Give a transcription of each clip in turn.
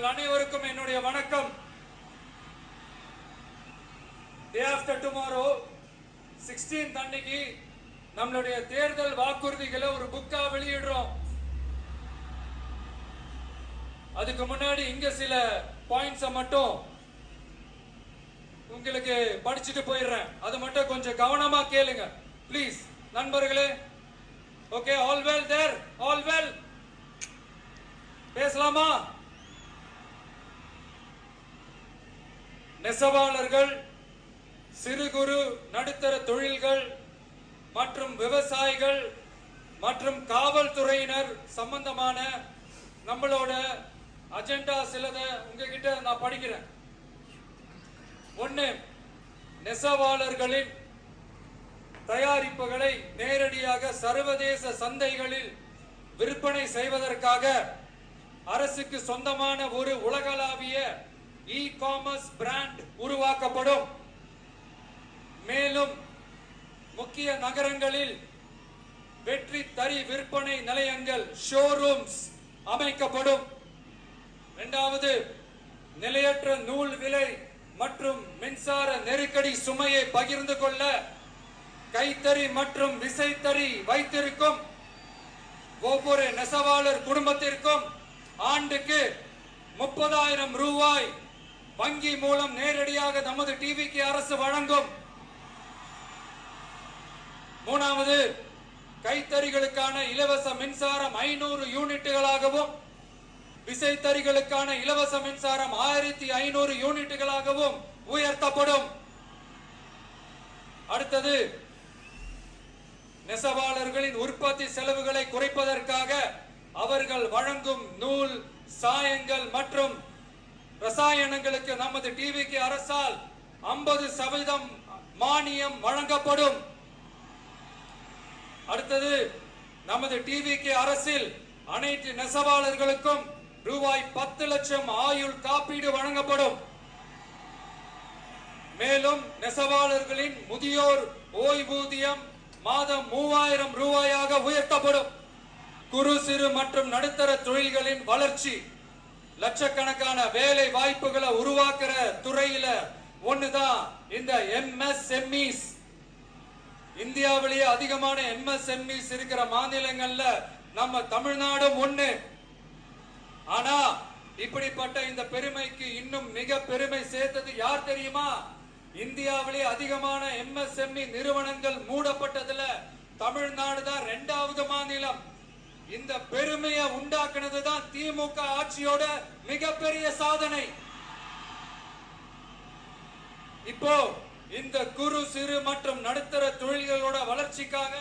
உங்கள் அனைவருக்கும் என்னுடைய வணக்கம். Day after tomorrow 16th அன்னைக்கு நம்மளுடைய தேர்தல் வாக்குறுதிகளை ஒரு புக்கா வெளியிடுறோம். அதுக்கு முன்னாடி இங்க சில பாயிண்ட்ஸை மட்டும் உங்களுக்கு படிச்சுட்டு போயிடுறேன். அது மட்டும் கொஞ்சம் கவனமா கேளுங்க ப்ளீஸ் நண்பர்களே. ஓகே, ஆல் வெல் தேர், ஆல் வெல். பேசலாமா? நெசவாளர்கள், சிறு குறு நடுத்தர தொழில்கள் மற்றும் விவசாயிகள் மற்றும் காவல்துறையினர் சம்பந்தமான நம்மளோட அஜெண்டா சிலதை உங்ககிட்ட நான் படிக்கிறேன். ஒன்று, நெசவாளர்களின் தயாரிப்புகளை நேரடியாக சர்வதேச சந்தைகளில் விற்பனை செய்வதற்காக அரசுக்கு சொந்தமான ஒரு உலகளாவிய இ-காமர்ஸ் பிராண்ட் உருவாக்கப்படும். மேலும் முக்கிய நகரங்களில் வெற்றி தறி விற்பனை நிலையங்கள் ஷோரூம்ஸ் அமைக்கப்படும். இரண்டாவது, நிலையற்ற நூல் விலை மற்றும் மின்சார நெருக்கடி சுமையை பகிர்ந்து கொள்ள கைத்தறி மற்றும் விசைத்தறி வைத்திருக்கும் ஒவ்வொரு நெசவாளர் குடும்பத்திற்கும் ஆண்டுக்கு 30,000 ரூபாய் வங்கி மூலம் நேரடியாக நமது டிவிக்கு அரசு வழங்கும். மூணாவது, கைத்தறிகளுக்கான இலவச மின்சாரம் 500 யூனிட்டுகளாகவும் விசைத்தறிகளுக்கான இலவச மின்சாரம் 1500 யூனிட்டுகளாகவும் உயர்த்தப்படும். அடுத்தது, நெசவாளர்களின் உற்பத்தி செலவுகளை குறைப்பதற்காக அவர்கள் வழங்கும் நூல், சாயங்கள் மற்றும் ரசாயனங்களுக்கு நமது டிவிக்கு அரசால் 50% மானியம் வழங்கப்படும். அடுத்தது, நமது டிவிக்கு அரசில் அனைத்து நெசவாளர்களுக்கும் ரூபாய் 10 லட்சம் ஆயுள் காப்பீடு வழங்கப்படும். மேலும் நெசவாளர்களின் முதியோர் ஓய்வூதியம் மாதம் 3000 ரூபாயாக உயர்த்தப்படும். குறு சிறு மற்றும் நடுத்தர தொழில்களின் வளர்ச்சி, லட்சக்கணக்கான வேலை வாய்ப்புகளை உருவாக்குற துறையில ஒண்ணுதான் இந்த எம்எஸ்எம்இஸ். இந்தியாவிலேயே அதிகமான எம்எஸ்எம்இஸ் இருக்கிற மாநிலங்கள்ல நம்ம தமிழ்நாடும் ஒண்ணு. ஆனா இப்படிப்பட்ட இந்த பெருமைக்கு இன்னும் மிக பெருமை சேர்த்தது யார் தெரியுமா? இந்தியாவிலே அதிகமான எம்எஸ்எம்இ நிறுவனங்கள் மூடப்பட்டதுல தமிழ்நாடு தான் 2வது மாநிலம். இந்த பெருமையை உண்டாக்குனது தான் திமுக ஆட்சியோட மிகப்பெரிய சாதனை. இப்போ இந்த குறு சிறு மற்றும் நடுத்தர தொழில்களோட வளர்ச்சிக்காக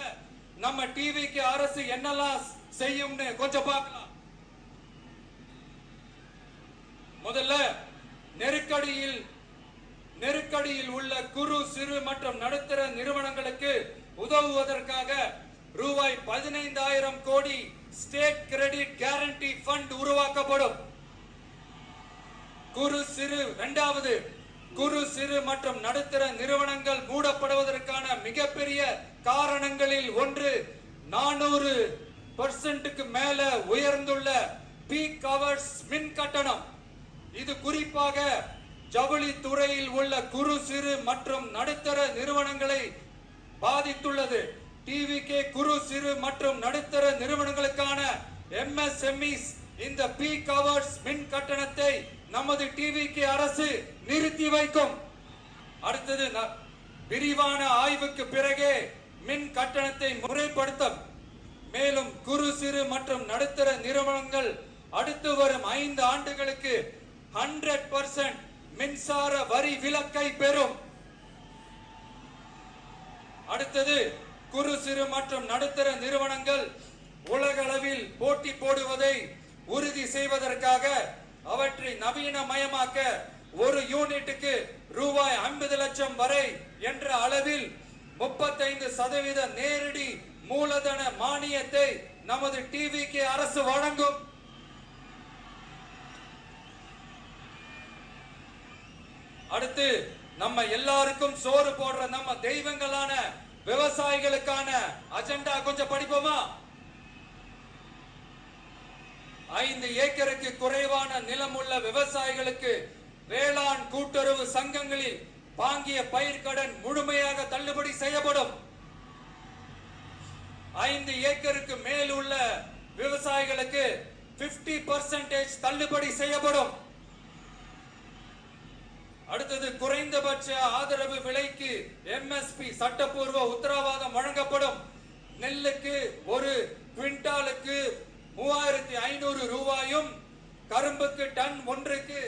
நம்ம டிவிக்கு அரசு என்னெல்லாம் செய்யும்னு கொஞ்சம் பார்க்கலாம். முதல்ல, நெருக்கடியில் உள்ள குறு சிறு மற்றும் நடுத்தர நிறுவனங்களுக்கு உதவுவதற்காக ரூபாய் 15,000 கோடி ஸ்டேட் கிரெடிட் கேரண்டி ஃபண்ட் உருவாக்கப்படும். இரண்டாவது, குறு சிறு மற்றும் நடுத்தர நிறுவனங்கள் மூடப்படுவதற்கான மிகப்பெரிய காரணங்களில் ஒன்று 400% மேல உயர்ந்துள்ள பீக் ஹவர்ஸ் மின் கட்டணம். இது குறிப்பாக ஜவுளி துறையில் உள்ள குறு சிறு மற்றும் நடுத்தர நிறுவனங்களை பாதித்துள்ளது. டிவிகே குறு சிறு மற்றும் நடுத்தர நிறுவனங்களுக்கான எம்எஸ்எம்இஸ் இந்த பீக் ஹவர்ஸ் மின் கட்டணத்தை நமது டிவிக்கு அரசு நிறுத்தி வைக்கும். அடுத்தது, விரிவான ஆய்வுக்கு பிறகே மின் கட்டணத்தை முறைப்படுத்தும். மேலும் குறு சிறு மற்றும் நடுத்தர நிறுவனங்கள் அடுத்து வரும் 5 ஆண்டுகளுக்கு 100% மின்சார வரி விலக்கை பெறும். அடுத்தது, குறு சிறு மற்றும் நடுத்தர நிறுவனங்கள் உலக அளவில் போட்டி போடுவதை உறுதி செய்வதற்காக அவற்றை நவீனமயமாக்க ஒரு யூனிட்டுக்கு ரூபாய் 50 லட்சம் வரை என்ற அளவில் 35% நேரடி மூலதன மானியத்தை நமது டிவிக்கு அரசு வழங்கும். அடுத்து, நம்ம எல்லாருக்கும் சோறு போடுற நம்ம தெய்வங்களான விவசாயிகளுக்கான அஜெண்டா கொஞ்சம் படிப்போமா? 5 ஏக்கருக்கு குறைவான நிலம் உள்ள விவசாயிகளுக்கு வேளாண் கூட்டுறவு சங்கங்களில் வாங்கிய பயிர்க்கடன் முழுமையாக தள்ளுபடி செய்யப்படும். 5 ஏக்கருக்கு மேல் உள்ள விவசாயிகளுக்கு 50% தள்ளுபடி செய்யப்படும். அடுத்தது குறைந்தபட்ச ஆதரவு விலைக்கு MSP சட்டப்பூர்வ உத்தரவாதம் வழங்கப்படும். நெல்லுக்கு ஒரு குவிண்டாலுக்கு 3500 ரூபாயும் கரும்புக்கு டன் ஒன்றுக்கு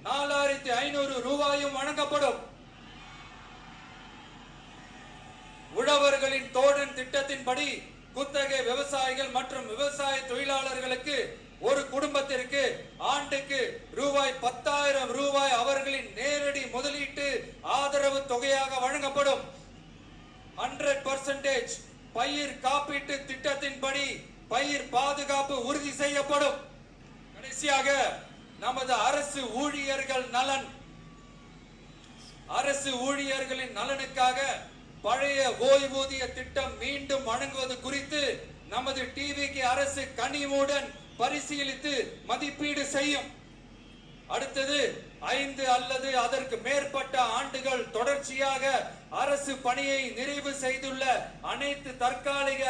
4500 ரூபாயும் வழங்கப்படும். உழவர்களின் தோழன் திட்டத்தின்படி குத்தகை விவசாயிகள் மற்றும் விவசாய தொழிலாளர்களுக்கு ஒரு குடும்பத்திற்கு ஆண்டுக்கு ரூபாய் 10,000 அவர்களின் நேரடி முதலீட்டு ஆதரவு தொகையாக வழங்கப்படும். 100% பயிர் காப்பீட்டு திட்டத்தின்படி பயிர் பாதுகாப்பு உறுதி செய்யப்படும். கடைசியாக நமது அரசு ஊழியர்களின் நலனுக்காக பழைய ஓய்வூதிய திட்டம் மீண்டும் வழங்குவது குறித்து நமது டிவிக்கு அரசு கனிவுடன் பரிசீலித்து மதிப்பீடு செய்யும். அடுத்தது 5 அல்லது அதற்கு மேற்பட்ட ஆண்டுகள் தொடர்ச்சியாக அரசு பணியை நிறைவு செய்துள்ள அனைத்து தற்காலிக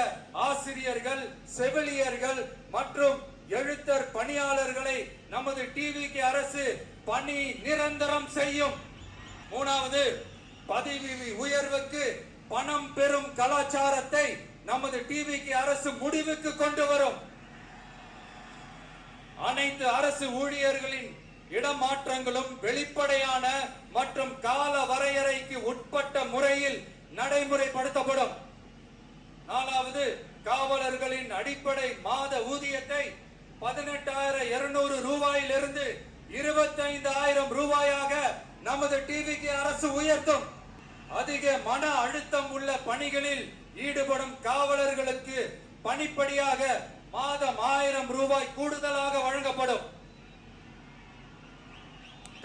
ஆசிரியர்கள், செவிலியர்கள் மற்றும் எழுத்தர் பணியாளர்களை நமது டிவிக்கு அரசு பணி நிரந்தரம் செய்யும். 3வது, பதவி உயர்வுக்கு பணம் பெறும் கலாச்சாரத்தை நமது டிவிக்கு அரசு முடிவுக்கு கொண்டு வரும். அனைத்து அரசு ஊழியர்களின் இடமாற்றங்களும் வெளிப்படையான மற்றும் கால வரையறைக்கு உட்பட்ட முறையில் நடைமுறைப்படுத்தப்படும். 4வது, காவலர்களின் அடிப்படை மாத ஊதியத்தை 18,200 ரூபாயிலிருந்து 25,000 ரூபாயாக நமது டிவிக்கு அரசு உயர்த்தும். அதிக மன அழுத்தம் உள்ள பணிகளில் ஈடுபடும் காவலர்களுக்கு பணிப்படியாக மாதம் 1000 ரூபாய் கூடுதலாக வழங்கப்படும்.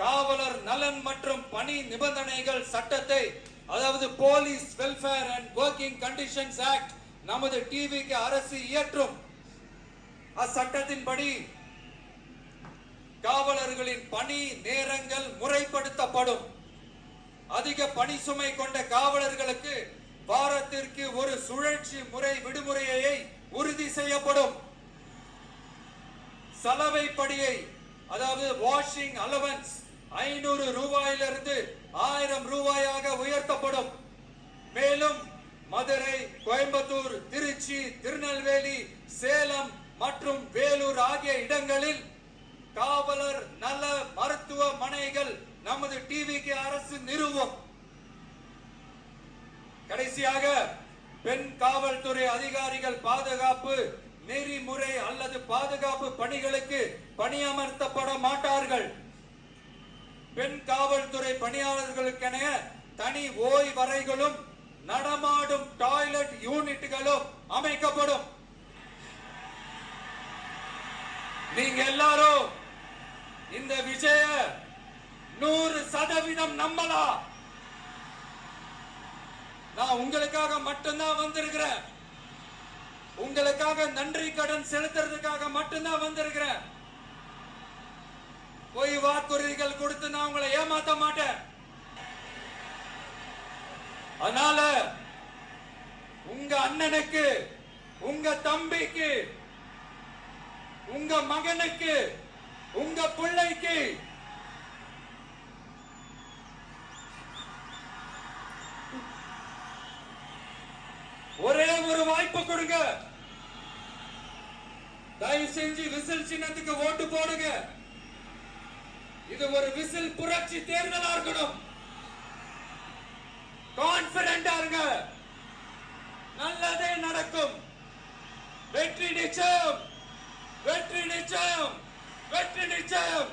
காவலர் நலன் மற்றும் பணி நிபந்தனைகள் சட்டத்தை, அதாவது police welfare and working conditions act, நமது டிவிக்கு அரசு இயற்றும். அச்சட்டத்தின்படி காவலர்களின் பணி நேரங்கள் முறைப்படுத்தப்படும். அதிக பணி சுமை கொண்ட காவலர்களுக்கு வாரத்திற்கு ஒரு சுழற்சி முறை விடுமுறையை உறுதி செய்யப்படும். சலவை படியை, அதாவது வாஷிங் அலவன்ஸ் 500 ரூபாயிலிருந்து 1000 ரூபாயாக உயர்த்தப்படும். மேலும் மதுரை, கோயம்புத்தூர், திருச்சி, திருநெல்வேலி, சேலம் மற்றும் வேலூர் ஆகிய இடங்களில் காவலர் நல மருத்துவமனைகள் நமது டிவிக்கு அரசு நிறுவும். கடைசியாக பெண் காவல்துறை அதிகாரிகள் பாதுகாப்பு நெறிமுறை அல்லது பாதுகாப்பு பணிகளுக்கு பணியமர்த்தப்பட மாட்டார்கள். பெண் காவல்துறை பணியாளர்களுக்கென தனி ஓய்வறைகளும் நடமாடும் டாய்லெட் யூனிட்டுகளும் அமைக்கப்படும். நீங்க எல்லாரும் இந்த விஷய 100% நம்பலாம். நான் உங்களுக்காக மட்டும்தான் வந்திருக்கிறேன். உங்களுக்காக நன்றி கடன் செலுத்துறதுக்காக மட்டும்தான் வந்திருக்கிறேன். பொய் வாக்குறுதிகள் கொடுத்து நான் உங்களை ஏமாத்த மாட்டேன். அதனால உங்க அண்ணனுக்கு, உங்க தம்பிக்கு, உங்க மகனுக்கு, உங்க பிள்ளைக்கு ஒரே ஒரு வாய்ப்பு கொடுங்க. தயவு செஞ்சு விசில் சின்னத்துக்கு ஓட்டு போடுங்க. இது ஒரு விசில் புரட்சி தேர்தலா இருக்கணும். கான்பிடென்டா இருங்க. நல்லதே நடக்கும். வெற்றி நிச்சயம், வெற்றி நிச்சயம், வெற்றி நிச்சயம்.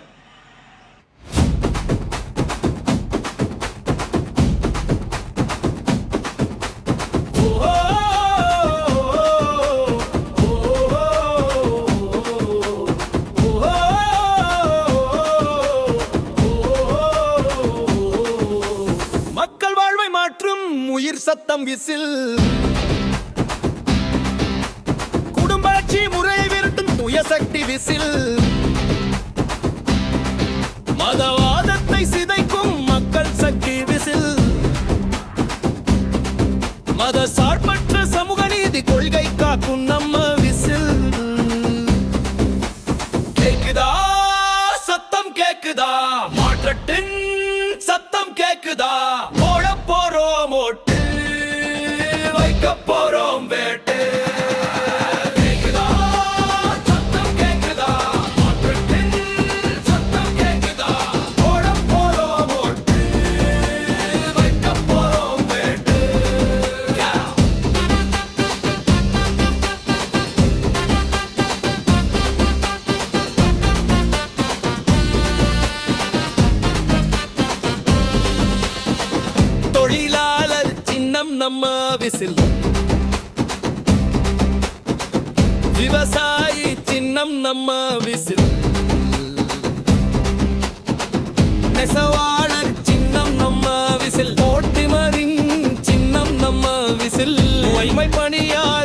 உயிர் சத்தம் விசில், குடும்பாட்சி முறையை விரட்டும் துய சக்தி விசில். விசில் மதவாதத்தை சிதைக்கும் மக்கள் சக்தி விசில் மத சார்பற்ற சமூக நீதி கொள்கை காக்கும் நம்ம விசில் கேக்குதா சத்தம் கேக்குதா மாற்றத்தின் சத்தம் கேக்குதா போட போறோம் ஓட்டு வைக்க போறோம் வேட்டு கேக்குதா சத்தம் கேக்குதா மாற்றத்தின் சத்தம் கேக்குதா போட போறோம் ஓட்டு வைக்க போறோம் வேட்டு தொழிலாளர் சின்னம் நம்ம விசில் விவசாயி சின்னம் நம்ம விசில் நெசவாளர் சின்னம் நம்ம விசில் ஓட்டுமரின் சின்னம் நம்ம விசில் வைமை பணியாளர்